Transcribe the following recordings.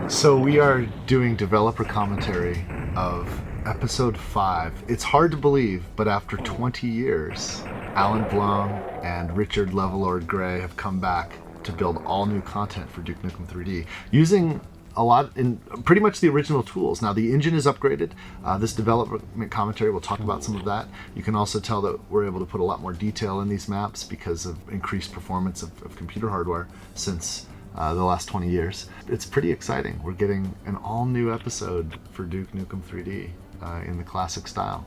So we are doing developer commentary of episode 5. It's hard to believe, but after 20 years, Alan Blum and Richard Levelord Gray have come back to build all new content for Duke Nukem 3D using a lot in pretty much the original tools. Now the engine is upgraded. This development commentary will talk about some of that. You can also tell that we're able to put a lot more detail in these maps because of increased performance of computer hardware since the last 20 years. It's pretty exciting. We're getting an all-new episode for Duke Nukem 3D in the classic style.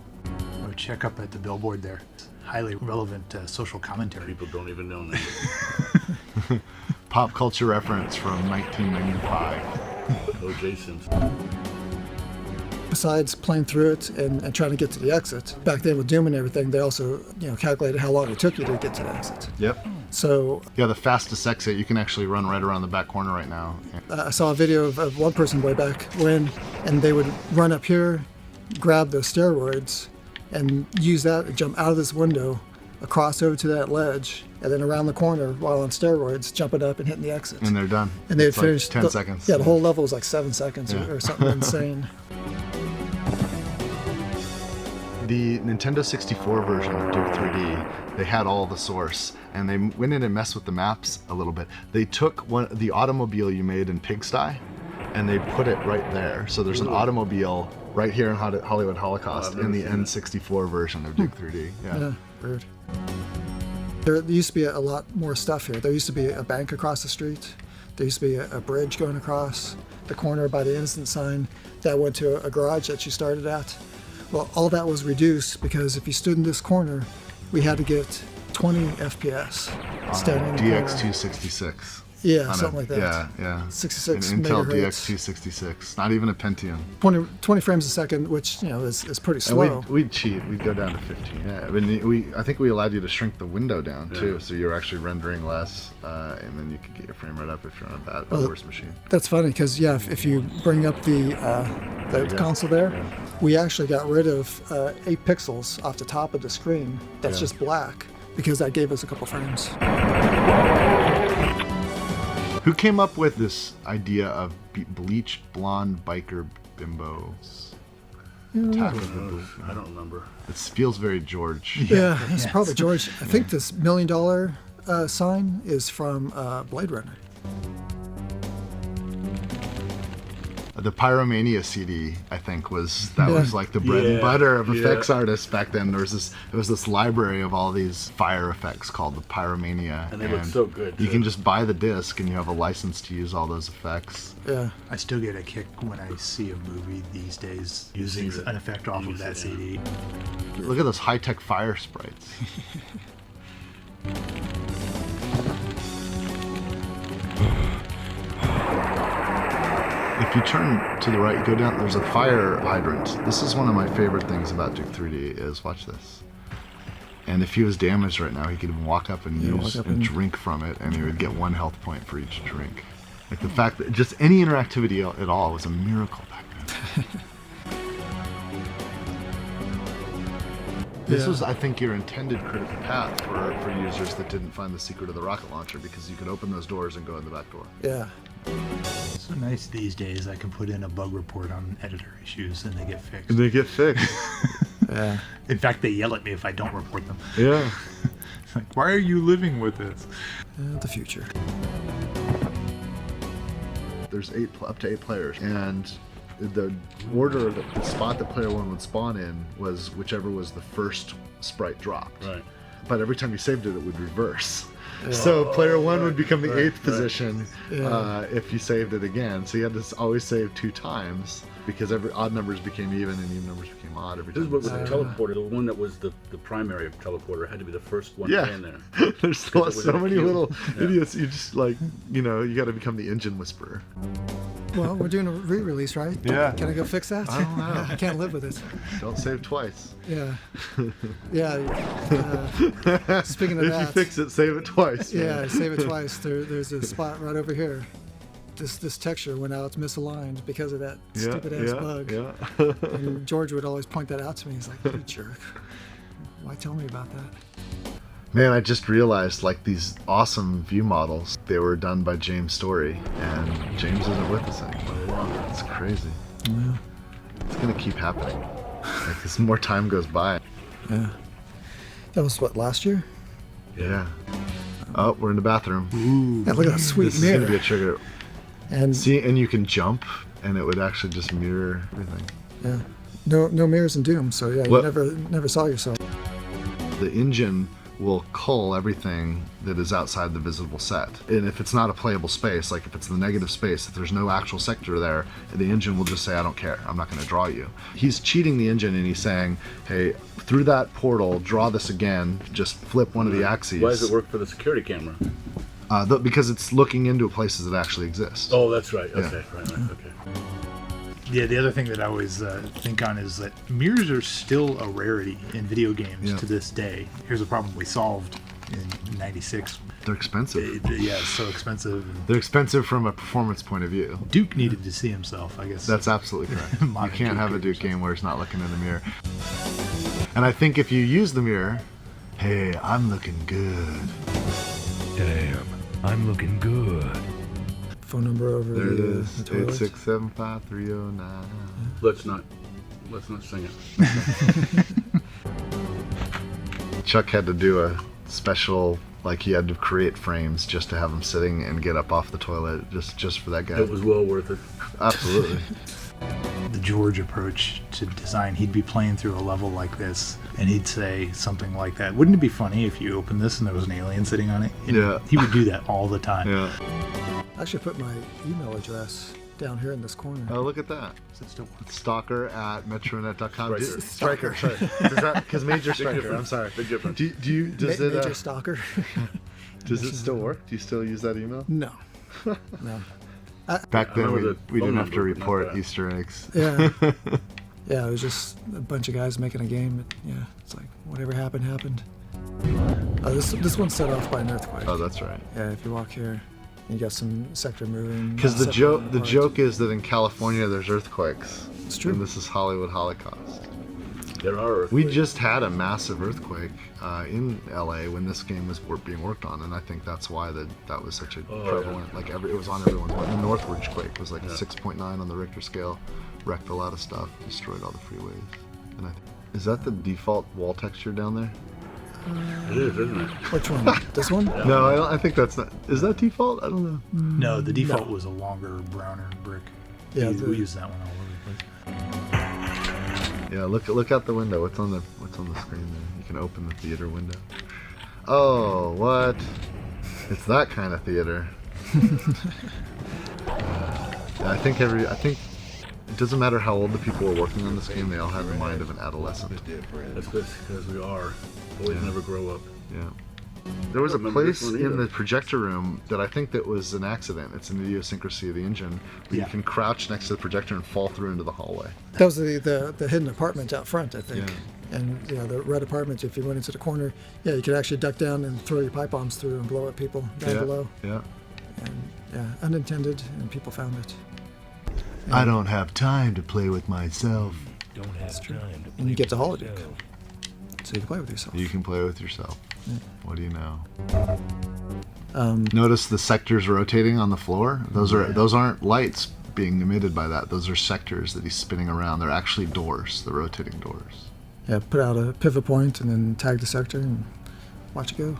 Or check up at the billboard there. It's highly relevant social commentary. People don't even know that. Pop culture reference from 1995. O.J. Simpson. Besides playing through it and trying to get to the exit, back then with Doom and everything, they also calculated how long it took you to get to the exit. Yep. So yeah, the fastest exit, you can actually run right around the back corner right now. I saw a video of one person way back when, and they would run up here, grab the steroids, and use that to jump out of this window, across over to that ledge, and then around the corner while on steroids, jumping up and hitting the exit. And they're done. And they'd It's finish like 10 seconds. Yeah, the whole level was like 7 seconds or something insane. The Nintendo 64 version of Duke 3D, they had all the source, and they went in and messed with the maps a little bit. They took the automobile you made in Pigsty, and they put it right there. So there's an automobile right here in Hollywood Holocaust in the N64 version of Duke 3D. Yeah, weird. There used to be a lot more stuff here. There used to be a bank across the street. There used to be a bridge going across the corner by the Innocent sign that went to a garage that you started at. Well, all that was reduced because if you stood in this corner, we had to get 20 FPS standing in the corner. DX266. Yeah, something like that. Yeah. 66 An Intel megahertz. DX266. Not even a Pentium. 20 frames a second, which is pretty slow. And we'd cheat. We'd go down to 15. Yeah, I mean, I think we allowed you to shrink the window down too, so you're actually rendering less, and then you could get your frame rate up if you're on a worse machine. That's funny because if you bring up the console there, we actually got rid of 8 pixels off the top of the screen. That's just black because that gave us a couple frames. Who came up with this idea of bleached blonde biker bimbos? I don't remember. It feels very George. Yeah, it's probably George. I think this $1 Million sign is from Blade Runner. The Pyromania CD, I think, was like the bread and butter of effects artists back then. There was this library of all these fire effects called the Pyromania, and they look so good. You can just buy the disc, and you have a license to use all those effects. Yeah, I still get a kick when I see a movie these days using an effect off of that CD. Look at those high-tech fire sprites. If you turn to the right, go down, there's a fire hydrant. This is one of my favorite things about Duke 3D is, watch this. And if he was damaged right now, he could walk up and drink from it, and he would get 1 health point for each drink. Like the fact that just any interactivity at all was a miracle back then. This was, I think, your intended critical path for users that didn't find the secret of the rocket launcher, because you could open those doors and go in the back door. Yeah. It's so nice these days. I can put in a bug report on editor issues and they get fixed. And they get fixed. Yeah. In fact, they yell at me if I don't report them. Yeah. It's like, why are you living with this? The future. There's up to 8 players, and the order, the spot that player 1 would spawn in was whichever was the first sprite dropped. Right. But every time you saved it, it would reverse. Yeah. So player 1 would become the 8th position if you saved it again. So you had to always save 2 times because every odd numbers became even and even numbers became odd every time. This is what was the teleporter. The one that was the primary teleporter had to be the first one in there. There's so many little idiots. You just you got to become the engine whisperer. Well, we're doing a re-release, right? Yeah. Can I go fix that? I don't know. I can't live with it. Don't save twice. Yeah. Yeah. Speaking of if that. If you fix it, save it twice. Yeah, save it twice. There's a spot right over here. This texture went out misaligned because of that stupid ass bug. Yeah. And George would always point that out to me. He's like, "You jerk. Why tell me about that?" Man, I just realized, like, these awesome view models, they were done by James Story, and James isn't with us anymore. It's crazy. Yeah. It's gonna keep happening. Like, as more time goes by. Yeah. That was what, last year? Yeah. Oh, we're in the bathroom. Yeah, look at that sweet This is mirror. gonna be a trigger. And See, and you can jump, and it would actually just mirror everything. yeah, no mirrors in Doom, so yeah, you What- never saw yourself. The engine will cull everything that is outside the visible set. And if it's not a playable space, like if it's the negative space, if there's no actual sector there, the engine will just say, I don't care, I'm not going to draw you. He's cheating the engine and he's saying, hey, through that portal, draw this again, just flip one of the axes. Why does it work for the security camera? Because it's looking into places that actually exist. Oh, that's right. Okay, right, okay. Yeah, the other thing that I always think on is that mirrors are still a rarity in video games Yeah. to this day. Here's a problem we solved in '96. They're expensive. Yeah, it's so expensive. And They're expensive from a performance point of view. Duke needed to see himself, I guess. That's absolutely correct. You Modern can't have a Duke Duke game where he's not looking in the mirror. And I think if you use the mirror, hey, I'm looking good. Damn, I'm looking good. Phone number over There it the, is. the toilet. 8675309. Let's not sing it. Chuck had to do a special, like he had to create frames just to have him sitting and get up off the toilet just for that guy. It was well worth it. Absolutely. the George approach to design. He'd be playing through a level like this, and he'd say something like that. Wouldn't it be funny if you opened this and there was an alien sitting on it? And Yeah. He would do that all the time. Yeah. I should put my email address down here in this corner. Oh, look at that. Is it still- Stalker@metronet.com. Striker. Striker. Because Major Striker. I'm sorry. Big difference. Do you does it Major Stalker? does it still work? Do you still use that email? No. No. Back then remember we the phone didn't have to number, but not report that. Easter eggs. Yeah. Yeah, it was just a bunch of guys making a game. Yeah, it's like whatever happened, happened. This one's set off by an earthquake. Oh, that's right. Yeah, if you walk here, you got some sector moving. Because the separating joke apart. is that in California there's earthquakes. It's true. And this is Hollywood Holocaust. There are. We just had a massive earthquake in LA when this game was being worked on, and I think that's why that was such a prevalent. yeah. Like it was on everyone's mind. The Northridge quake was like a 6.9 on the Richter scale, wrecked a lot of stuff, destroyed all the freeways. And is that the default wall texture down there? It is, isn't it? Which one? This one? No, I think that's not. Is that default? I don't know. No, the default was a longer, browner brick. Yeah, we use that one all over the place. Yeah, look out the window. What's on the screen there? You can open the theater window. Oh, what? It's that kind of theater. I think it doesn't matter how old the people were working on this game. They all had the mind of an adolescent. That's good because we are. Boys never grow up. Yeah. There was a remember this place one in either. the projector room that I think that was an accident. It's an idiosyncrasy of the engine. Where Yeah. you can crouch next to the projector and fall through into the hallway. That was the hidden apartment out front, I think. Yeah. And the red apartment, if you went into the corner, yeah, you could actually duck down and throw your pipe bombs through and blow at people down Yeah. below. Yeah. And yeah, unintended, and people found it. I don't have time to play with myself. Don't have time to And you get the holodeck, yourself. so you can play with yourself. You can play with yourself. What do you know? Um, Notice the sectors rotating on the floor? Those aren't lights being emitted by that. Those are sectors that he's spinning around. They're actually doors, the rotating doors. Yeah, put out a pivot point and then tag the sector and watch it go.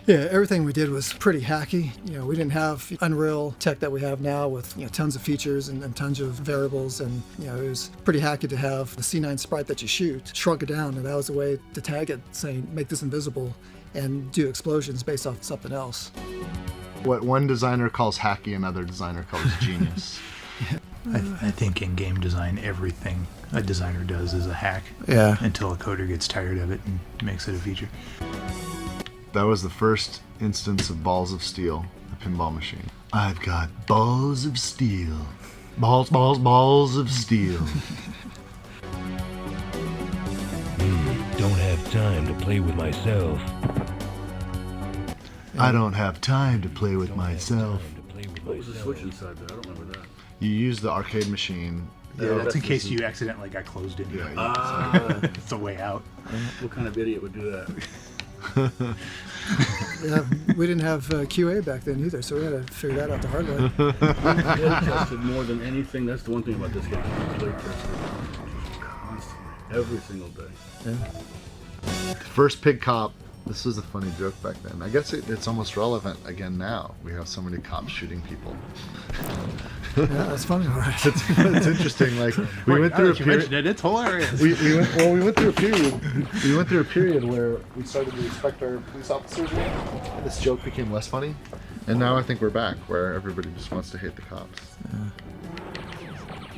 Yeah, everything we did was pretty hacky. We didn't have Unreal tech that we have now with tons of features and tons of variables, and it was pretty hacky to have the C9 sprite that you shoot, shrunk it down, and that was a way to tag it, saying make this invisible and do explosions based off something else. What one designer calls hacky, another designer calls genius. I think in game design, everything a designer does is a hack Yeah. until a coder gets tired of it and makes it a feature. That was the first instance of balls of steel, a pinball machine. I've got balls of steel. Balls of steel. Don't have time to play with myself. I don't have time to play with myself. Time to play with What was the myself. switch inside there? I don't remember that. You use the arcade machine. Yeah, that's in that's case the- you accidentally got closed in. Yeah, It's a way out. What kind of idiot would do that? Yeah, we didn't have QA back then either, so we had to figure that out the hard way. Play tested more than anything. That's the one thing about this game. Play tested constantly, every single day. Yeah. First pig cop. This was a funny joke back then. I guess it's almost relevant again now. We have so many cops shooting people. Yeah, that's funny, all right. It's interesting. Like we went through a period. It's hilarious. We went through a period. We went through a period where we started to respect our police officers more. This joke became less funny, and now I think we're back where everybody just wants to hate the cops.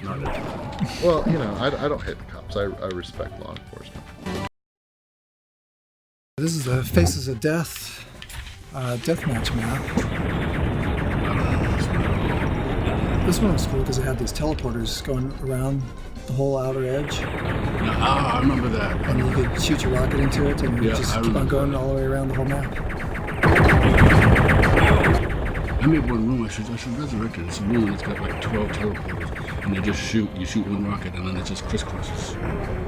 Not everything. Well, you know, I don't hate the cops. I respect law enforcement. This is the Faces of Death deathmatch map. This one was cool because it had these teleporters going around the whole outer edge, I remember that. and you could shoot your rocket into it, and it would Yeah, just I keep on remember going that. all the way around the whole map. I made one room. I should resurrect it. It's a room that's got like 12 teleporters, and they just shoot. You shoot one rocket, and then it just crisscrosses.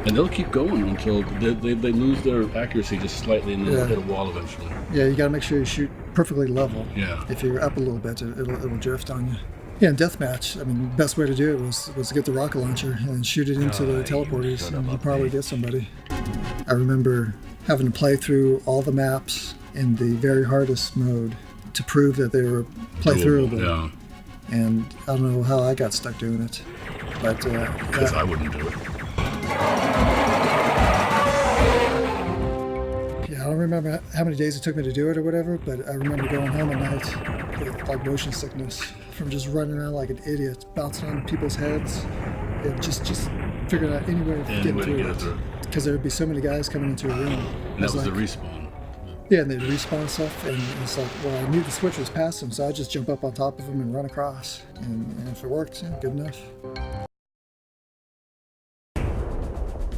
And they'll keep going until they lose their accuracy just slightly, and then they'll hit a wall eventually. Yeah, you got to make sure you shoot perfectly level. Yeah. If you're up a little bit, it'll drift on you. Yeah, in deathmatch, I mean, the best way to do it was to get the rocket launcher and shoot it into the teleporters, and you probably get somebody. I remember having to play through all the maps in the very hardest mode to prove that they were playthroughable. Yeah. And I don't know how I got stuck doing it, but Because I wouldn't do it. yeah, I don't remember how many days it took me to do it or whatever, but I remember going home at night with like motion sickness from just running around like an idiot, bouncing on people's heads, and just figuring out any way of Any getting way to through get it. it through. Because there would be so many guys coming into a room. And that was the like, respawn. yeah, and they'd respawn stuff, and it's like, well, I knew the switch was past them, so I'd just jump up on top of them and run across. And if it worked, yeah, good enough.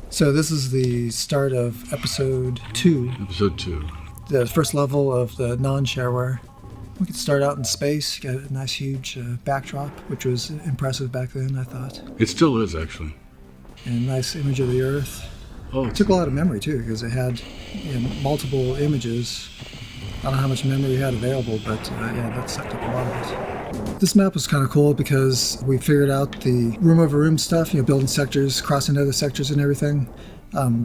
So this is the start of episode 2, Episode 2. the first level of the non-shareware. We could start out in space, get a nice huge backdrop, which was impressive back then, I thought. It still is, actually. And a nice image of the Earth. Oh, It took a lot of memory too, because it had multiple images. I don't know how much memory we had available, but yeah, that sucked up a lot of it. This map was kind of cool because we figured out the room over room stuff, building sectors, crossing other sectors and everything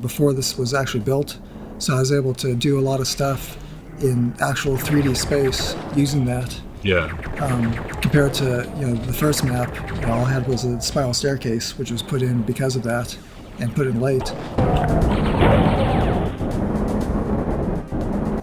before this was actually built. So I was able to do a lot of stuff in actual 3D space using that. yeah. Compared to the first map, all I had was a spiral staircase, which was put in because of that, and put in late.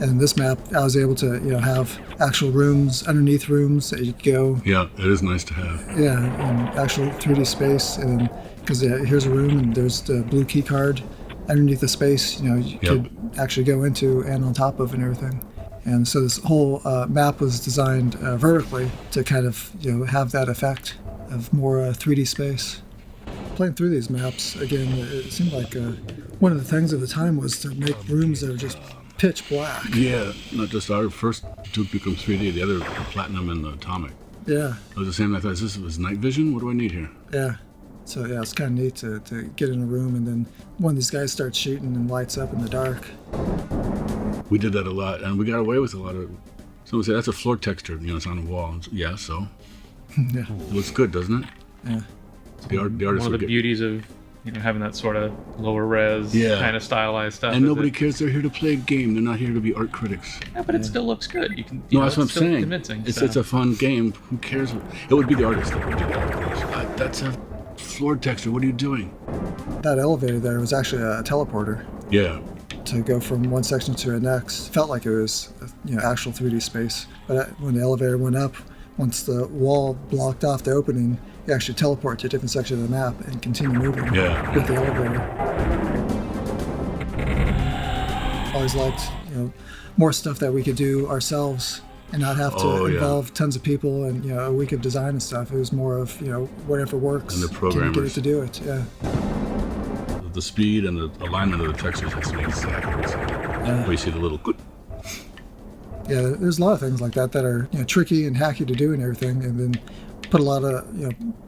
And in this map, I was able to have actual rooms underneath rooms that you could go. Yeah, it is nice to have. Yeah, in actual 3D space, and because here's a room and there's the blue key card underneath the space. You could actually go into and on top of and everything. And so this whole map was designed vertically to kind of have that effect of more 3D space. Playing through these maps again, it seemed like one of the things at the time was to make rooms that are just pitch black. Yeah, not just our first Duke Nukem 3D, the other Platinum and the Atomic. Yeah, It was the same. I thought, this was night vision? What do I need here? yeah. So yeah, it's kind of neat to get in a room, and then one of these guys starts shooting and lights up in the dark. We did that a lot, and we got away with a lot of. Someone said that's a floor texture. It's on a wall. Yeah, so Yeah, it looks good, doesn't it? yeah. The artist One of would the get. beauties of having that sort of lower res Yeah. kind of stylized stuff. And is nobody it- cares. They're here to play a game. They're not here to be art critics. Yeah, but it still looks good. You can. No, that's what I'm it's still saying. Convincing. It's so. a fun game. Who cares? It would be the artist that would do that. That's a floor texture. What are you doing? That elevator there was actually a teleporter Yeah. to go from one section to the next. Felt like it was actual 3D space. But when the elevator went up, once the wall blocked off the opening, you actually teleport to a different section of the map and continue moving Yeah. with the elevator. Always liked more stuff that we could do ourselves and not have to Oh, yeah. involve tons of people and a week of design and stuff. It was more of whatever works. And the Can you get programmers. it to do it? Yeah. The speed and the alignment of the textures has to be exact. Where you see the little. Yeah, there's a lot of things like that are tricky and hacky to do and everything, and then put a lot of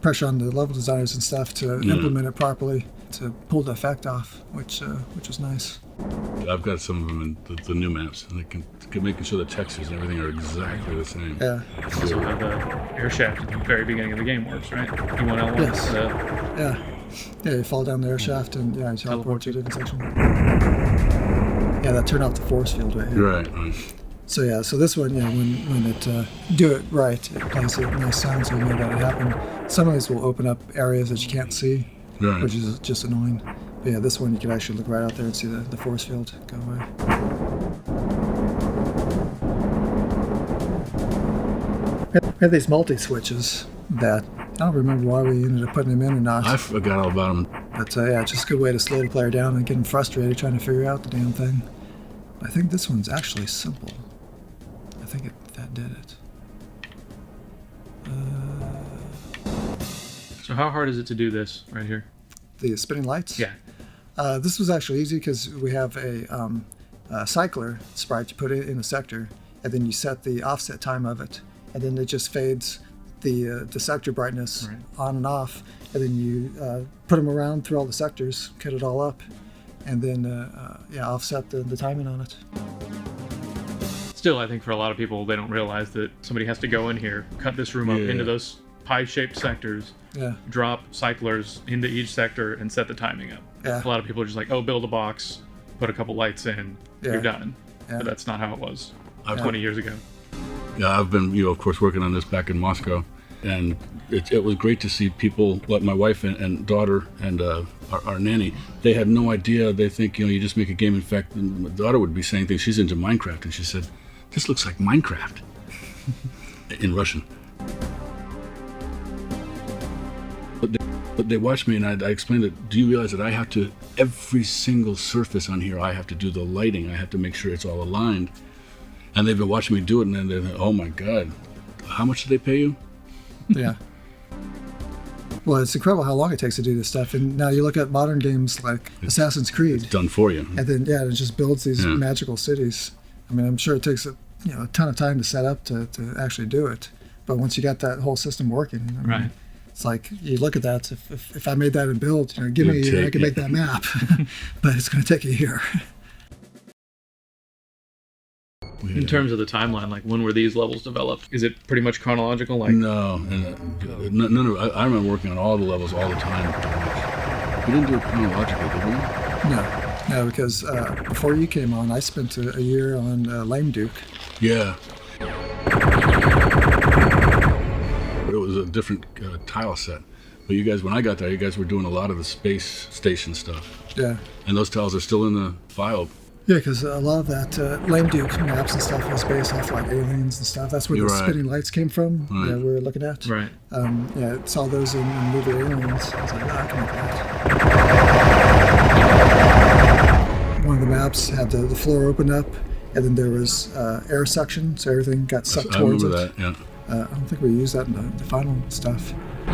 pressure on the level designers and stuff to implement it properly. to pull the effect off, which was nice. I've got some of them in the new maps, and it can making sure the textures and everything are exactly the same. Yeah. Also how the air shaft at the very beginning of the game works, right? E1L1. Yes. Yeah, you fall down the air shaft and you teleport to a different section. Yeah, that turned off the force field right here. Right. So this one, when it do it right, it plays a nice sound, so you know that it happened. Some of these will open up areas that you can't see, Right. which is just annoying. But yeah, this one you can actually look right out there and see the force field go away. We have these multi-switches that I don't remember why we ended up putting them in or not. I forgot all about them. But it's just a good way to slow the player down and get them frustrated trying to figure out the damn thing. I think this one's actually simple. I think that did it. So how hard is it to do this right here? The spinning lights? Yeah. This was actually easy because we have a cycler sprite you put it in a sector, and then you set the offset time of it, and then it just fades the sector brightness on and off, and then you put them around through all the sectors, cut it all up, and then offset the timing on it. Still, I think for a lot of people, they don't realize that somebody has to go in here, cut this room up into those pie-shaped sectors, drop cyclers into each sector, and set the timing up. Yeah. A lot of people are just like, oh, build a box, put a couple lights in, you're done. Yeah. But that's not how it was 20 years ago. Yeah, I've been, of course, working on this back in Moscow, and it was great to see people like my wife and daughter and our nanny. They had no idea. They think, you just make a game. In fact, my daughter would be saying things. She's into Minecraft, and she said, "This looks like Minecraft," in Russian. But they watched me, and I explained it. Do you realize that I have to, every single surface on here, I have to do the lighting. I have to make sure it's all aligned. And they've been watching me do it, and then they're like, oh my God, how much did they pay you? Yeah. Well, it's incredible how long it takes to do this stuff. And now you look at modern games like Assassin's Creed. It's done for you. And then, it just builds these magical cities. I mean, I'm sure it takes a ton of time to set up to actually do it. But once you got that whole system working, I mean, it's like you look at that. If I made that in build, give me a year, I can make that map. But it's going to take a year. In terms of the timeline, like when were these levels developed? Is it pretty much chronological? Like No. I remember working on all the levels all the time. We didn't do it chronologically, did we? No, because before you came on, I spent a year on Lame Duke. Yeah. It was a different tile set. But you guys, when I got there, you guys were doing a lot of the space station stuff. Yeah. And those tiles are still in the file. Yeah, because a lot of that Lame Duke maps and stuff was based off like aliens and stuff. That's where the spinning lights came from. Right. Yeah, we were looking at. Right. Saw those in movie Aliens. I was like, I can make that. One of the maps had the floor open up, and then there was air suction, so everything got sucked towards it. I remember that. Yeah. I don't think we used that in the final stuff. A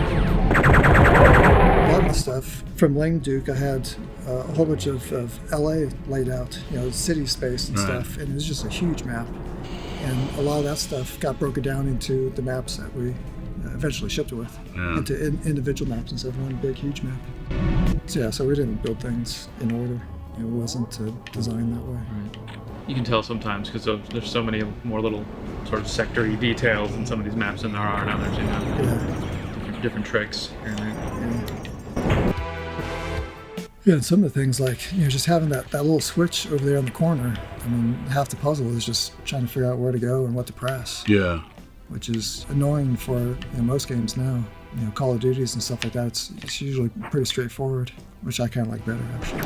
lot of the stuff from Lame Duke, I had a whole bunch of LA laid out, city space and stuff, and it was just a huge map. And a lot of that stuff got broken down into the maps that we eventually shipped it with, into individual maps instead of one big, huge map. So we didn't build things in order. It wasn't designed that way. Right. You can tell sometimes because there's so many more little sort of sector-y details in some of these maps than there are in others, different tricks here and there. Yeah, and some of the things like, just having that little switch over there in the corner, I mean, half the puzzle is just trying to figure out where to go and what to press. Yeah. Which is annoying for most games now. Call of Duties and stuff like that, it's usually pretty straightforward, which I kind of like better, actually.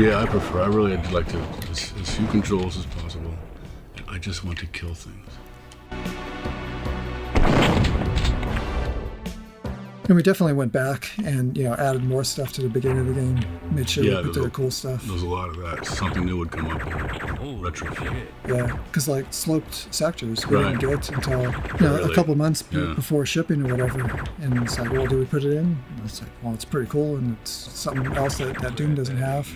Yeah, I really like to, as few controls as possible. I just want to kill things. And we definitely went back and added more stuff to the beginning of the game, made sure we put the cool stuff. There was a lot of that. Something new would come up and retrofit. Yeah, because like sloped sectors we didn't get until a couple months before shipping or whatever. And it's like, well, do we put it in? And it's like, well, it's pretty cool, and it's something else that Doom doesn't have.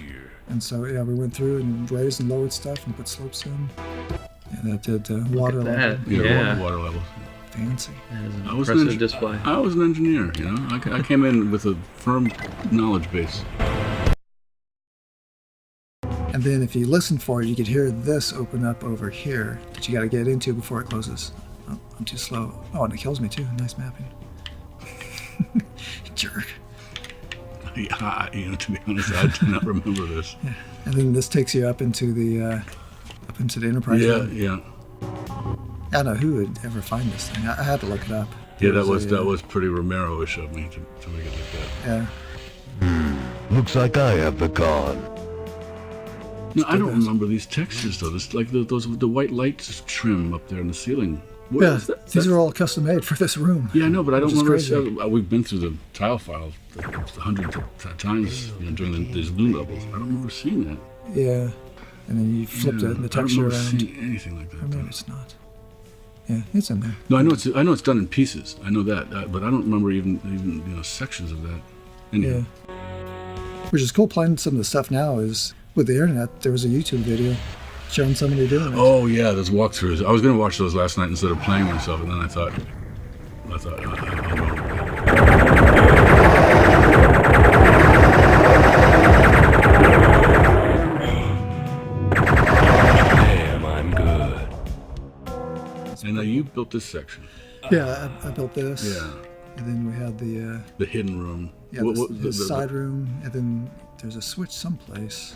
And so we went through and raised and lowered stuff and put slopes in. Yeah, that did water level. Yeah, water levels. Fancy. That was an display. I was an engineer, I came in with a firm knowledge base. And then if you listen for it, you could hear this open up over here that you got to get into before it closes. Oh, I'm too slow. Oh, and it kills me too. Nice mapping. Jerk. Yeah, to be honest, I do not remember this. Yeah. And then this takes you up into the enterprise. Yeah, mode. yeah. I don't know who would ever find this thing. I had to look it up. Yeah, that was pretty Romero-ish of me to make it like that. Yeah. Looks like I have the con. No, I don't remember these textures though. This like the white lights trim up there in the ceiling. What Yeah, is that? these are all custom made for this room. Yeah, I know, but I don't Which is remember. crazy. We've been through the tile file hundreds of times during these new levels. I don't remember seeing that. Yeah. And then you flip the I don't texture remember around. seeing anything like that. Or maybe though. it's not. Yeah, it's in there. No, I know it's done in pieces. I know that, but I don't remember even sections of that. Anyhow. Yeah. Which is cool. Playing some of the stuff now is with the internet. There was a YouTube video showing somebody doing it. Oh yeah, those walkthroughs. I was gonna watch those last night instead of playing myself, and then I thought, Damn, I'm good. And now you built this section. Yeah, I built this. Yeah. And then we had the hidden room. the side room, and then there's a switch someplace.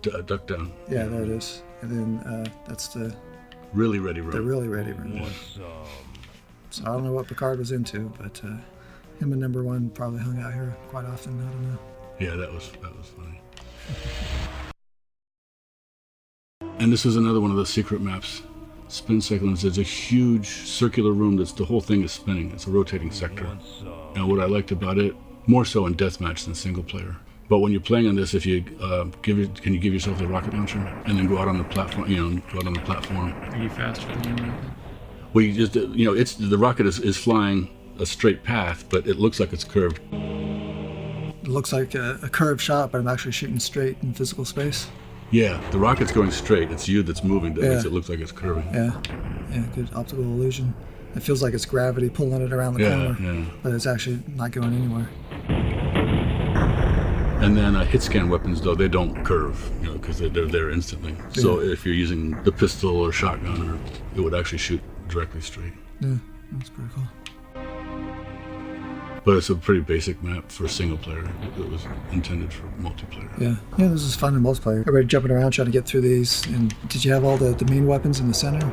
Duck down. Yeah, there it is. And then that's the Really ready room. really ready room. So I don't know what Picard was into, but him and Number One probably hung out here quite often. I don't know. Yeah, that was funny. And this is another one of those secret maps. Spin cycling. There's a huge circular room the whole thing is spinning. It's a rotating sector. And what I liked about it, more so in deathmatch than single player. But when you're playing on this, if you can you give yourself the rocket launcher and then go out on the platform? Go out on the platform. Are you faster than you? Well, you just it's the rocket is flying a straight path, but it looks like it's curved. It looks like a curved shot, but I'm actually shooting straight in physical space. Yeah, the rocket's going straight. It's you that's moving. That makes Yeah. it look like it's curving. Yeah, good optical illusion. It feels like it's gravity pulling it around the corner, Yeah. but it's actually not going anywhere. And then hit scan weapons, though, they don't curve, because they're there instantly. So if you're using the pistol or shotgun, it would actually shoot directly straight. Yeah, that's pretty cool. But it's a pretty basic map for single player. It was intended for multiplayer. Yeah, this is fun in multiplayer. Everybody jumping around trying to get through these. And did you have all the main weapons in the center?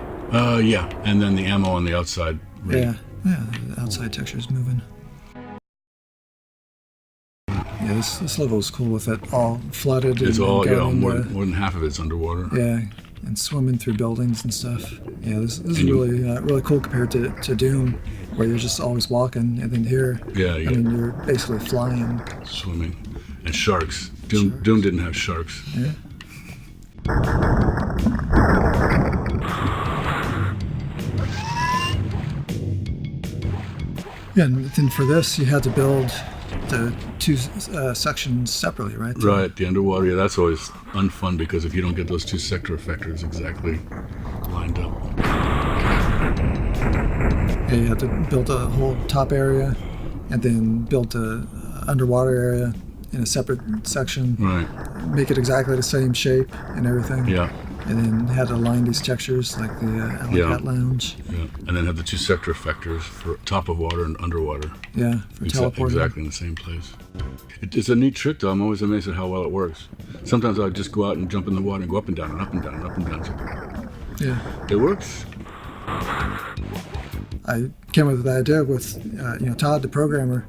Yeah, and then the ammo on the outside. Yeah, the outside texture is moving. Yeah, this level is cool with it all flooded. It's and all, going more into- than half of it's underwater. Yeah, and swimming through buildings and stuff. Yeah, this is really cool compared to Doom, where you're just always walking, and then here, Yeah, I mean, you're basically flying. Swimming. And sharks. Doom didn't have sharks. Yeah. Yeah, and then for this, you had to build the two sections separately, right? Right, the underwater. Yeah, that's always unfun because if you don't get those two sector effectors exactly lined up. Yeah, you had to build a whole top area, and then build the underwater area in a separate section. Right. Make it exactly the same shape and everything. Yeah. And then had to align these textures like the Alley Cat Lounge. Yeah. And then have the two sector effectors for top of water and underwater. Yeah, for teleporting. Exactly in the same place. It's a neat trick, though. I'm always amazed at how well it works. Sometimes I'll just go out and jump in the water and go up and down and up and down and up and down. Yeah. It works. I came up with the idea with Todd, the programmer,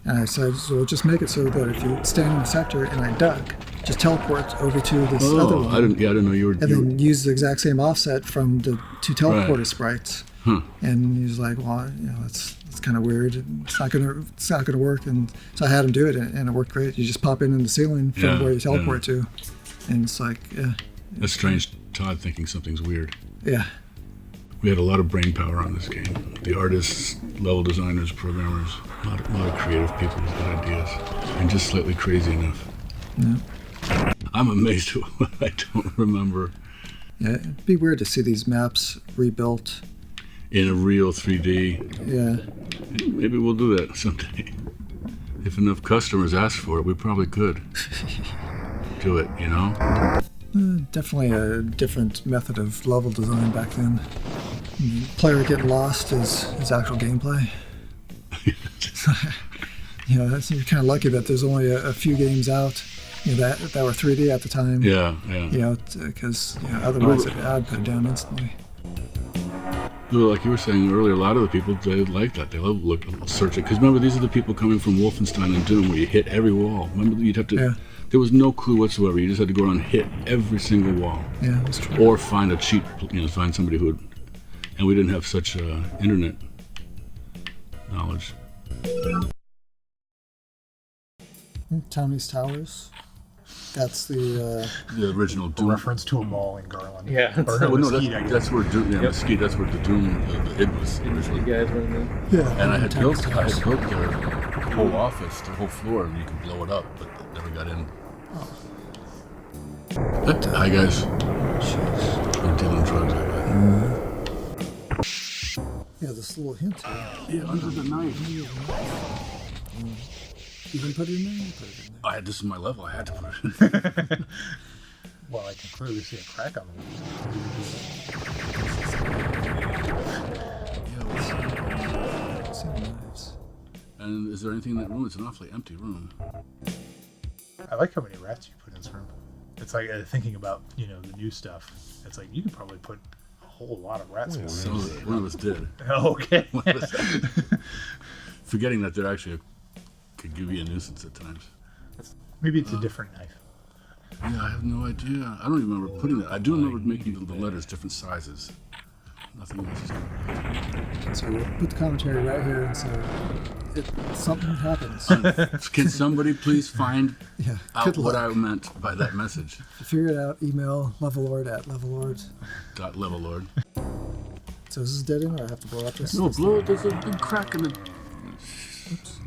and I said, so just make it so that if you stand in the sector and I duck, just teleport over to this other one. I didn't know you were. And then use the exact same offset from the two teleporter sprites. Huh. And he was like, well, that's kind of weird. It's not gonna work. And so I had him do it, and it worked great. You just pop in the ceiling from where you teleport to, and it's like, yeah. That's strange. Todd thinking something's weird. Yeah. We had a lot of brain power on this game. The artists, level designers, programmers, a lot of creative people with good ideas, and just slightly crazy enough. Yeah. I'm amazed at what I don't remember. Yeah, it'd be weird to see these maps rebuilt. In a real 3D. Yeah. Maybe we'll do that someday. If enough customers ask for it, we probably could. to it, you know? Definitely a different method of level design back then. The player getting lost is actual gameplay. You know, you're kind of lucky that there's only a few games out, you know, that were 3D at the time. Yeah. You know, because otherwise I'd put it down instantly. Like you were saying earlier, a lot of the people, they like that. They love searching. Because remember, these are the people coming from Wolfenstein and Doom, where you hit every wall. Remember, you'd have to... Yeah. There was no clue whatsoever. You just had to go around and hit every single wall. Yeah, that's true. Or find a cheat, find somebody who would... And we didn't have such internet knowledge. Tommy's Towers. That's the original A Doom. reference to a mall in Garland. Yeah. Or Well, no, Mesquite, I guess. that's where Doom, Mesquite, that's where the Doom, it was You originally. guys were in the... yeah. And I had Tommy's built Towers. their whole office, their whole floor, and you could blow it up, but never got in. Hi guys. I'm dealing drugs. Yeah, this little hint. Yeah, under the knife. You can put it in there. You put it in there. This is my level. I had to put it in. Well, I can clearly see a crack on the See the knives. And is there anything in that room? It's an awfully empty room. I like how many rats you put in this room. It's like thinking about, the new stuff. It's like you could probably put a whole lot of rats in this. One of us did. Okay. Forgetting that they're actually could give you a nuisance at times. Maybe it's a different knife. Yeah, I have no idea. I don't even remember putting that. I do remember making the letters different sizes. Nothing else. So we'll put the commentary right here, and so something happens. Can somebody please find Yeah, out good what luck. I meant by that message? If you figure it out, email levelord@levelord. Level Lord. So is this dead end, or I have to blow up this? No, blow. There's a big crack in the. Oops.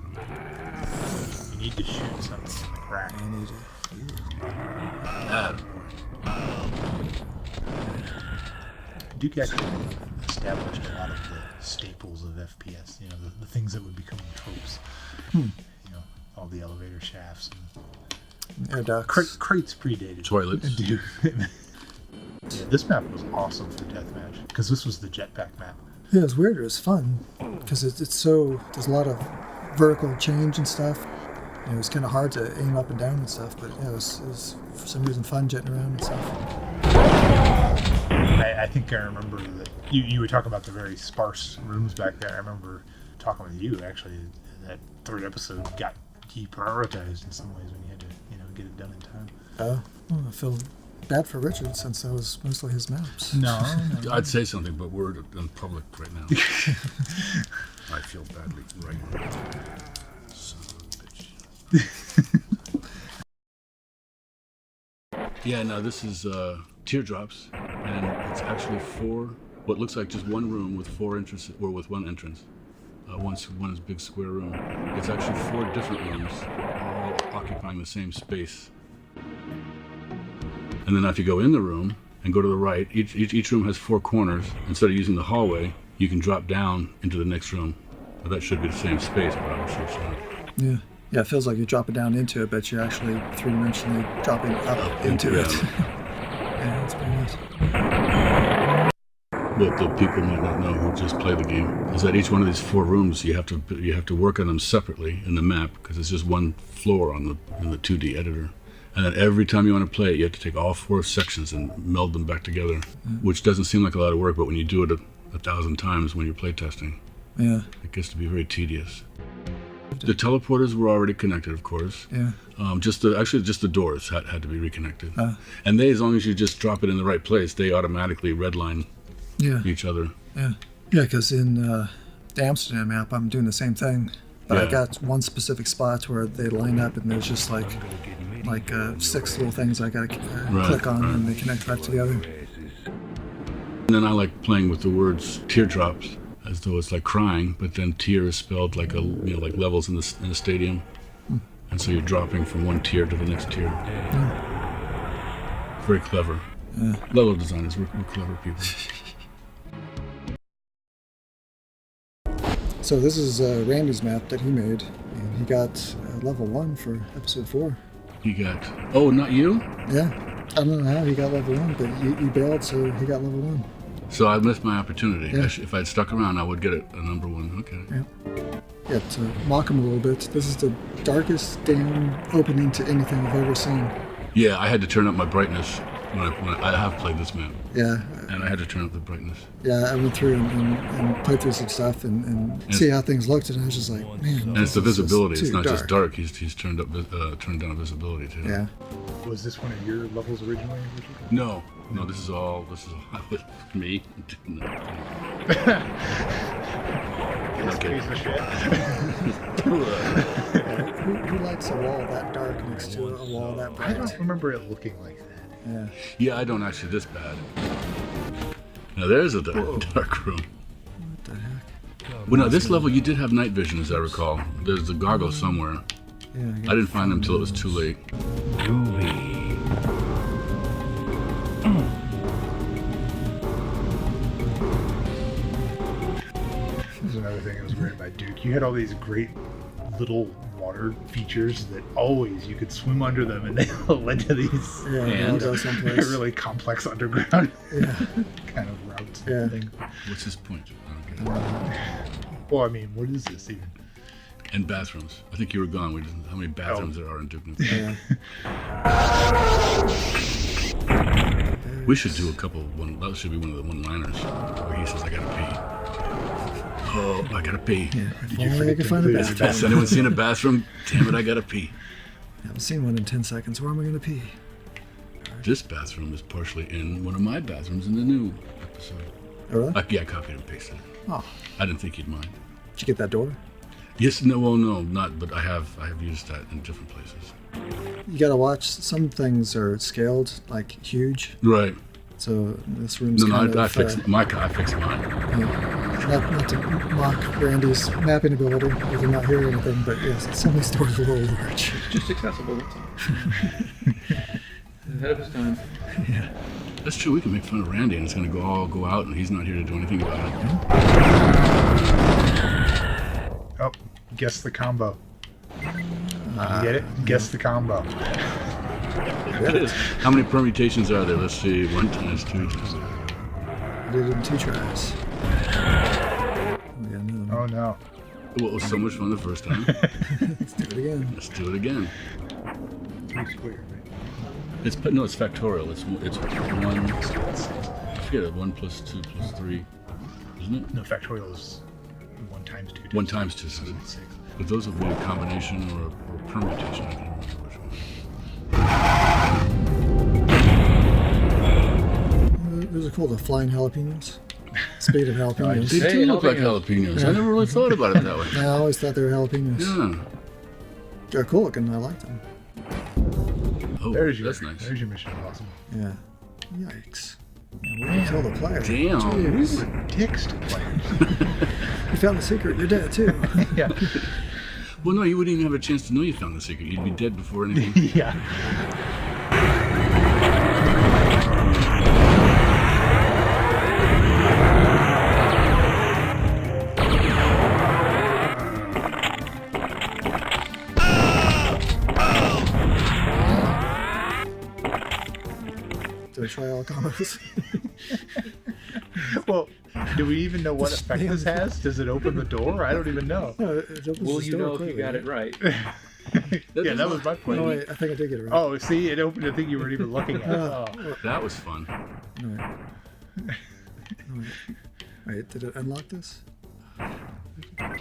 You need to shoot something in the crack. I need to. Duke actually established a lot of the staples of FPS, the things that would become tropes. All the elevator shafts and Air ducts. crates predated. Toilets. Duke. Yeah, this map was awesome for deathmatch because this was the jetpack map. Yeah, it's weird. It was fun because it's so there's a lot of vertical change and stuff. It was kind of hard to aim up and down and stuff, but it was for some reason fun jetting around and stuff. I think I remember that you were talking about the very sparse rooms back there. I remember talking with you actually. That third episode got deprioritized in some ways when you had to get it done in time. Well, I feel bad for Richard since that was mostly his maps. No. I'd say something, but we're in public right now. I feel badly right now. Son of a bitch. Yeah, no, this is teardrops, and it's actually what looks like just one room with four entrances, or with one entrance. One is big square room. It's actually 4 different rooms, all occupying the same space. And then if you go in the room and go to the right, each room has 4 corners. Instead of using the hallway, you can drop down into the next room. Well, that should be the same space, but obviously it's not. Yeah. Yeah, it feels like you drop it down into it, but you're actually 3-dimensionally dropping up into it. Yeah, that's pretty nice. What the people might not know who just play the game is that each one of these 4 rooms you have to work on them separately in the map because it's just one floor in the 2D editor, and then every time you want to play it, you have to take all 4 sections and meld them back together, which doesn't seem like a lot of work, but when you do it 1,000 times when you're playtesting, Yeah. it gets to be very tedious. The teleporters were already connected, of course. Yeah. Just the doors had to be reconnected, and as long as you just drop it in the right place, they automatically redline Yeah. each other. Yeah. Yeah, because in the Amsterdam map, I'm doing the same thing. But I Yeah. got one specific spot where they line up, and there's just like 6 little things I got to click on, and they connect back together. And then I like playing with the words teardrops, as though it's like crying, but then tear is spelled like like levels in the stadium, and so you're dropping from one tier to the next tier. Very clever. Level designers, we're clever people. So this is Randy's map that he made, and he got level 1 for episode 4. He got. Oh, not you? Yeah. I don't know how he got level 1, but you bailed, so he got level 1. So I missed my opportunity. Yeah. If I'd stuck around, I would get a number 1. Okay. Yeah, to mock him a little bit, this is the darkest damn opening to anything I've ever seen. Yeah, I had to turn up my brightness when I have played this map, Yeah. and I had to turn up the brightness. Yeah, I went through and played through some stuff and see how things looked, and I was just like, man. And it's the this is visibility. It's too not just dark. He's turned down visibility too. Yeah. Was this one of your levels originally, Richard? No, this is all me. No. Okay. Piece of shit. Who likes a wall that dark next to a wall that I bright? don't remember it looking like that. Yeah. Yeah, I don't actually this bad. Now there's a dark room. What the heck? Well, no, this level you did have night vision, as I recall. There's a gargoyle somewhere. Yeah. I didn't find them until it was too late. Groovy. This is another thing that was great about Duke. You had all these great little water features that always you could swim under them, and they led to these Yeah, they'll go someplace. really complex underground Yeah. kind of routes. Yeah. And things. What's his point? Okay. Well, I mean, what is this even? And bathrooms. I think you were gone. We didn't. How many bathrooms there are in Duke Nukem? Yeah. We should do a couple. That should be one of the one-liners where he says, "I gotta pee." Oh, I gotta pee. If only I could find a include bathroom. Has anyone seen a bathroom? Damn it, I gotta pee. I haven't seen one in 10 seconds. Where am I going to pee? This bathroom is partially in one of my bathrooms in the new episode. Oh, really? Yeah, I copied and pasted it. Oh. I didn't think you'd mind. Did you get that door? Yes, no, well, no, not. But I have used that in different places. You got to watch. Some things are scaled, like huge. Right. So this room's No, kind I of... fixed I fixed mine. Not to mock Randy's mapping ability, with him not hearing anything, but yes, some of these doors are a little large. Just accessible. That's all. Ahead of his time. That's true. We can make fun of Randy, and it's going to all go out, and he's not here to do anything about it. Oh, guess the combo. You get it? Guess the combo. How many permutations are there? Let's see. 1 times 2 times. I did it in 2 tries. We got another one. Oh no. Well, it was so much fun the first time. Let's do it again. Let's do it again. 3 squared, right? It's factorial. It's 1. I forget it. 1 plus 2 plus 3, isn't it? No, factorial is 1 times 2. 1 times 2. So it's 6. But those would be a combination or a permutation. I can't remember which one. Those are called the flying jalapenos. Speed of jalapenos. They Hey, do look like jalapenos. jalapenos. I never really thought about it that way. I always thought they were jalapenos. Yeah. They're cool looking. I like them. Oh, There's your, that's nice. There's your mission impossible. Yeah. Yikes. Yeah, we didn't kill the player. Damn. Jeez. Dicks to players. You found the secret. You're dead too. Yeah. Well, no, you wouldn't even have a chance to know you found the secret. You'd be dead before anything. Yeah. Did I try all combos? Well, do we even know what effect this has? Does it open the door? I don't even know. No, it opens Will this you door know if clearly, you got it right? Yeah, that was my point. Oh, wait, I think I did get it right. Oh, see, it opened a thing you weren't even looking at. Oh. That was fun. No, wait. No, wait, did it unlock this? Oh God,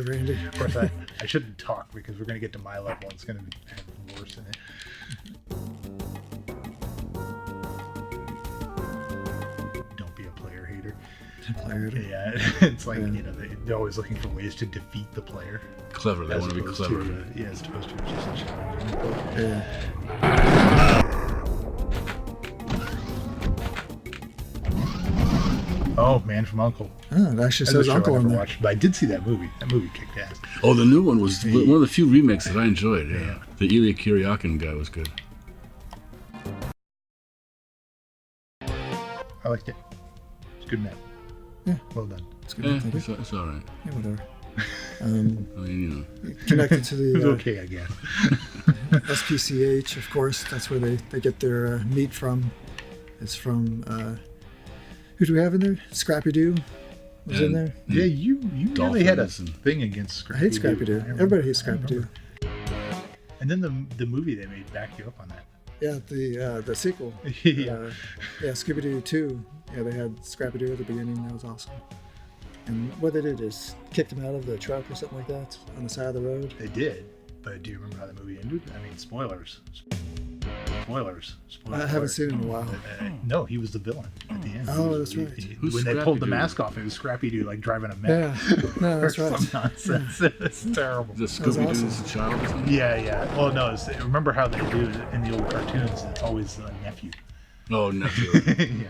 Randy. Of course, I shouldn't talk because we're going to get to my level. It's going to have worse in it. Don't be a player hater. Player. Yeah, it's like, Yeah. you know, they're always looking for ways to defeat the player. Clever. They As want to be opposed clever. to, yeah, as opposed to just challenging. Yeah. Oh, Man from Uncle. Oh, it actually That's a says show Uncle I on never there. watched, but I did see that movie. That movie kicked ass. Oh, the new one was one of the few remakes that I enjoyed. Yeah. Yeah. The Ilya Kuryakin guy was good. I liked it. It's a good map. Yeah. Well done. It's good. Yeah, Thank you. it's all right. Yeah, whatever. I mean, Connected to It was the okay, I guess. SPCH, of course. That's where they get their meat from. It's from who do we have in there? Scrappy Doo was in there. Yeah, you really had a Dolphins and- thing against Scrappy. I hate Scrappy Doo. Everybody hates Scrappy Doo. And then the movie they made backed you up on that. Yeah, the sequel. Yeah. Scooby Doo 2. Yeah, they had Scrappy Doo at the beginning. That was awesome. And what they did is kicked him out of the truck or something like that on the side of the road. They did. But do you remember how the movie ended? I mean, spoilers. Spoilers. I haven't seen it in a while. No, he was the villain at the end. Oh, that's right. Who's When they pulled the Scrappy-Doo? mask off, it was Scrappy Doo like driving a Yeah, mech. no, that's or right. some nonsense. It's terrible. Is it was Scooby Doo's awesome. child or something? Yeah. Well, no. Remember how they do it in the old cartoons? It's always the nephew. Oh, nephew. Yeah.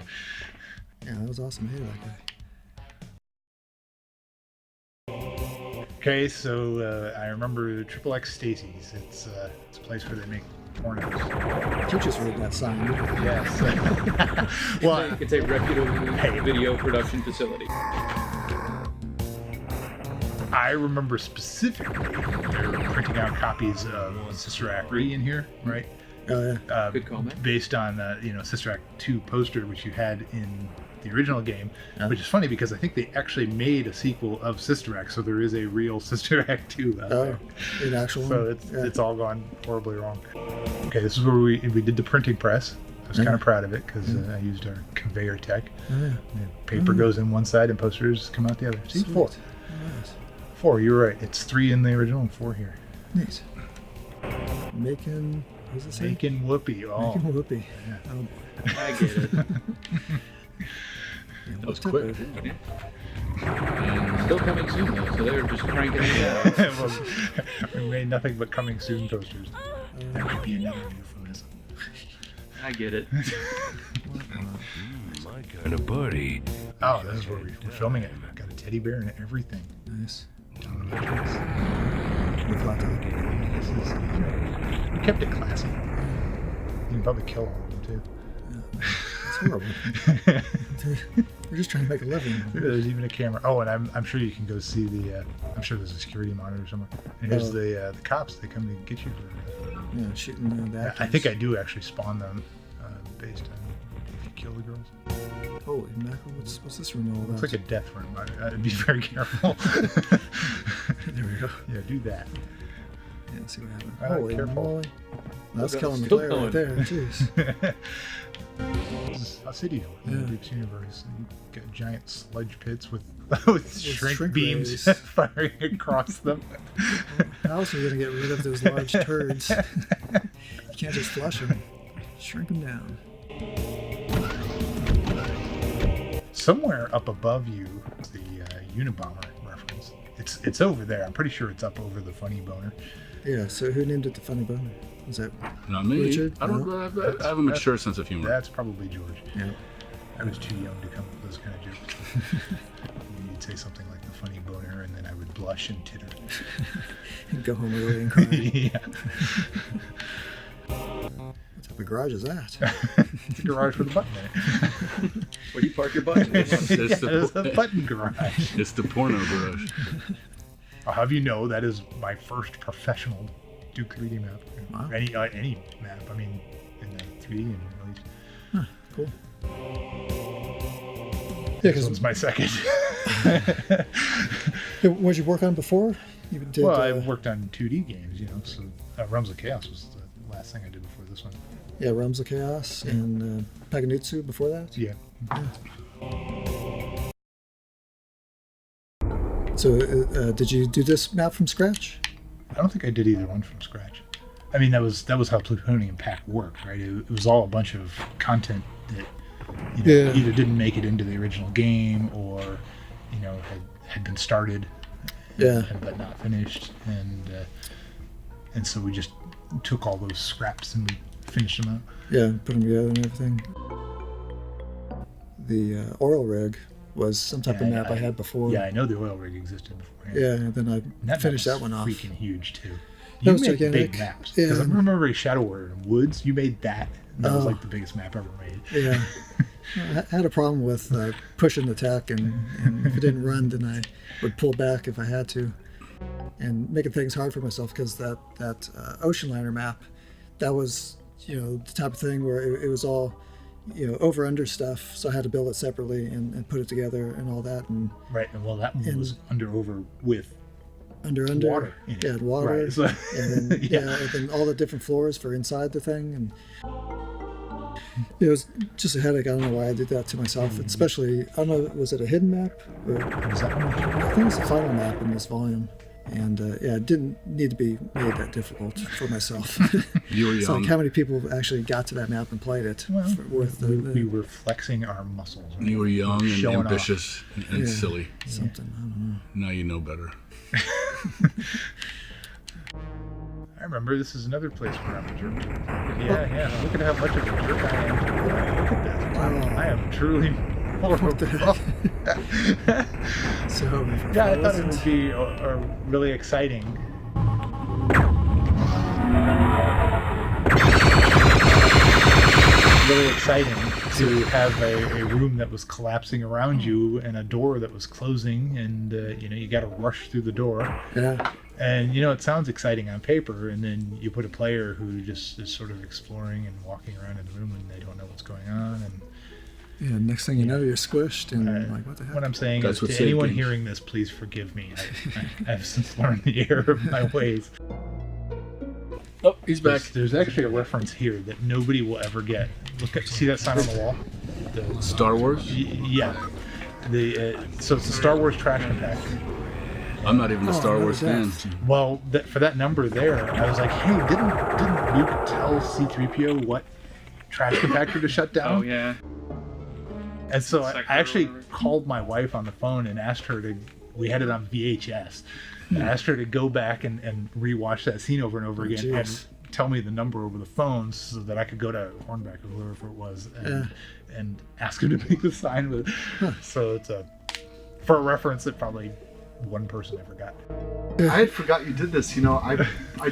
Yeah, that was awesome. I hated that guy. Okay, so I remember Triple X Stacy's. It's a place where they make pornos. You just read that sign. Yes. Well, It's a reputable video production facility. I remember specifically they were printing out copies of Sister Act 3 in here, right? Oh, yeah. Good comment. Based on Sister Act 2 poster, which you had in the original game, which is funny because I think they actually made a sequel of Sister Act, so there is a real Sister Act 2 out Oh, there. an actual So one. it's all gone horribly wrong. Okay, this is where we did the printing press. I was kind of proud of it because I used our conveyor tech. Oh, yeah. Paper goes in one side and posters come out the other. See, Sweet. four. Alright. 4, you're right. It's 3 in the original and 4 here. Neat. Making, what does it say? Making whoopee. Oh, Making whoopee. Yeah. Oh, boy. I get it. Yeah, That was what quick. type of- Still coming soon though, so they're just cranking it out. Well, we made nothing but coming soon posters. That could be another euphemism. I get it. My kind of party. Oh, this is where we're filming it. I've got a teddy bear and everything. Nice. We With hot dog. kept it classy. You can probably kill all of them too. It's horrible. We're just trying to make a living. There's even a camera. Oh, and I'm sure you can go see the. I'm sure there's a security monitor somewhere. And here's Oh. the cops. They come to get you. Yeah, shooting the I actors. think I do actually spawn them based on if you kill the girls. Holy mackerel, what's this room all about? Looks like a death room. I'd be very careful. There we go. Yeah, do that. Yeah, let's see what happens. Ah, Holy careful. moly. That's Okay, killing the still player going. right there. Jeez. How city in Yeah. the Deep Universe. You get giant sludge pits with shrink shrink beams rays. firing across them. How else are you going to get rid of those large turds? You can't just flush them. Shrink them down. Somewhere up above you, the Unabomber reference. It's over there. I'm pretty sure it's up over the funny boner. Yeah, so who named it the funny boner? Was that Not me. Richard? I don't. No? I have a mature sense of humor. That's probably George. Yeah. I was too young to come up with those kind of jokes. You'd say something like the funny boner, and then I would blush and titter. Go home early and cry. Yeah. What type of garage is that? It's a garage with a button in it. Where do you park your button? It's It's the, a button garage. it's the porno garage. I'll have you know that is my first professional Duke 3D map. Wow. Any map, I mean, in the 3D at least. Cool. Yeah, This because one's my second. what did you work on before? You did. Well, I've worked on 2D games, so Realms of Chaos was the last thing I did before this one. Yeah, Realms of Chaos and Paganutsu before that. Yeah. So, did you do this map from scratch? I don't think I did either one from scratch. I mean, that was how Plutonium Pack worked, right? It was all a bunch of content that Yeah. either didn't make it into the original game or had been started, Yeah. but not finished, and so we just took all those scraps and we finished them out. Yeah, put them together and everything. The oil rig was some type of map I had before. Yeah, I know the oil rig existed beforehand. Yeah, and then I And that finished map that was one off. Freaking huge too. That You was made gigantic. big maps. Yeah. Because I remember Shadow Warrior in Woods. You made that. And that was Oh. like the biggest map ever made. Yeah. I had a problem with pushing the tech, and if it didn't run, then I would pull back if I had to, and making things hard for myself because that ocean liner map that was, the type of thing where it was all, over under stuff. So I had to build it separately and put it together and all that. And Right. And well, that one was over with under water in it. Yeah, water. Right, so- and then Yeah. and then all the different floors for inside the thing, and it was just a headache. I don't know why I did that to myself. Especially, I don't know, was it a hidden map? Or, Was that one? I think it's the final map in this volume. And it didn't need to be made that difficult for myself. You were It's young. like how many people actually got to that map and played it Well, with we were flexing our muscles. Right? You were young and Showing off. ambitious and Yeah. silly. something. I don't know. Now you know better. I remember this is another place where I'm a jerk. Yeah. Look at how much of a jerk I am. Look at this. I am truly horrible. What the heck? So Yeah, I thought it would be really exciting. Really exciting to have a room that was collapsing around you and a door that was closing, and you got to rush through the door. Yeah. And it sounds exciting on paper, and then you put a player who just is sort of exploring and walking around in the room, and they don't know what's going on. And Yeah. Next thing you know, you're squished and like, what the heck? what I'm saying That's is, what to saved anyone games. hearing this, please forgive me. I have since learned the error of my ways. Oh, he's back. There's actually a reference here that nobody will ever get. See that sign on the wall? Star Wars? Yeah. So it's the Star Wars trash compactor. I'm not even a Star no Wars fan. death. Well, for that number there, I was like, hey, didn't Luke tell C-3PO what trash compactor to shut down? Oh yeah. And so I Sector actually or whatever. called my wife on the phone and asked her to. We had it on VHS. I asked her to go back and rewatch that scene over and over again and jeez. tell me the number over the phone so that I could go to Hornbeck or whoever it was and ask him to make the sign with. So it's for a reference that probably one person ever got. I had forgot you did this. I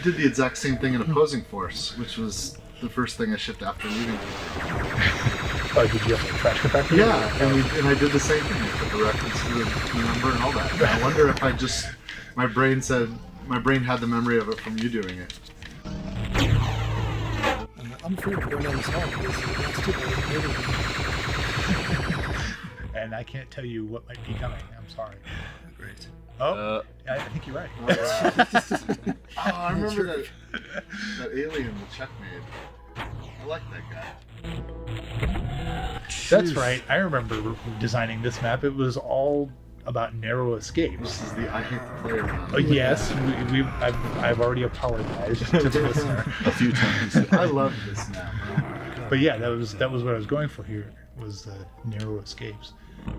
did the exact same thing in Opposing Force, which was the first thing I shipped after leaving. Oh, did you have a trash compactor? Yeah, and I did the same thing. I put the reference to the number and all that. And I wonder if my brain had the memory of it from you doing it. I'm afraid of going down this hall because it's too bad. And I can't tell you what might be coming. I'm sorry. Great. Oh, I think you're right. I remember that alien that Chuck made. I like that guy. That's right. I remember designing this map. It was all about narrow escapes. This is the I hate the player map. Oh, yes, I've already apologized to the listener. A few times. I love this map. But yeah, that was what I was going for here, was the narrow escapes. I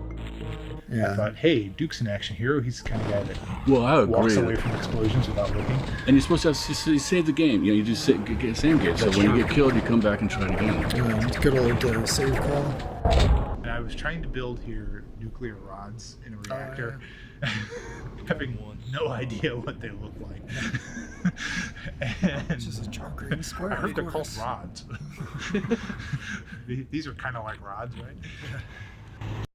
Yeah. thought, hey, Duke's an action hero. He's the kind of guy that Well, I walks agree. away from explosions without looking. And you're supposed to you save the game. You just get same game. So That's when true. you get killed, you come back and try it again. Good old save call. And I was trying to build here nuclear rods in a reactor, having no idea what they look like. And It's just a green square. I heard of they're called course. rods. These are kind of like rods, right?